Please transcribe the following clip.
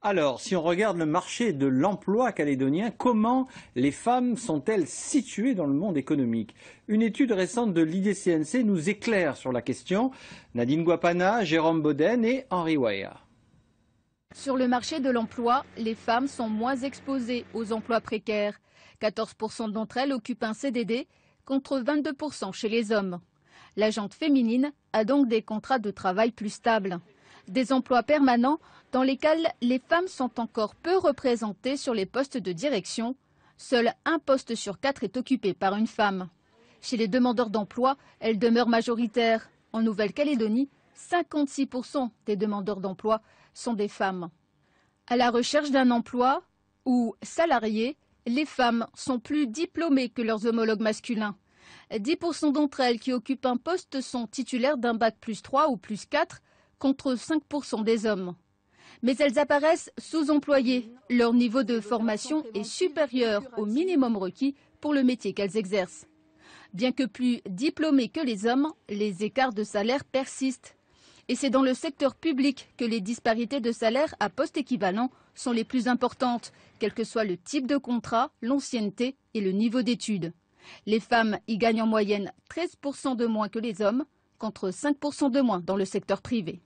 Alors, si on regarde le marché de l'emploi calédonien, comment les femmes sont-elles situées dans le monde économique? Une étude récente de l'IDCNC nous éclaire sur la question. Nadine Guapana, Jérôme Boden et Henri Waya. Sur le marché de l'emploi, les femmes sont moins exposées aux emplois précaires. 14% d'entre elles occupent un CDD contre 22% chez les hommes. La gente féminine a donc des contrats de travail plus stables. Des emplois permanents dans lesquels les femmes sont encore peu représentées sur les postes de direction. Seul un poste sur 4 est occupé par une femme. Chez les demandeurs d'emploi, elles demeurent majoritaires. En Nouvelle-Calédonie, 56% des demandeurs d'emploi sont des femmes. À la recherche d'un emploi ou salariées, les femmes sont plus diplômées que leurs homologues masculins. 10% d'entre elles qui occupent un poste sont titulaires d'un bac plus 3 ou plus 4 contre 5% des hommes. Mais elles apparaissent sous-employées. Leur niveau de formation est supérieur au minimum requis pour le métier qu'elles exercent. Bien que plus diplômées que les hommes, les écarts de salaire persistent. Et c'est dans le secteur public que les disparités de salaire à poste équivalent sont les plus importantes, quel que soit le type de contrat, l'ancienneté et le niveau d'études. Les femmes y gagnent en moyenne 13% de moins que les hommes, contre 5% de moins dans le secteur privé.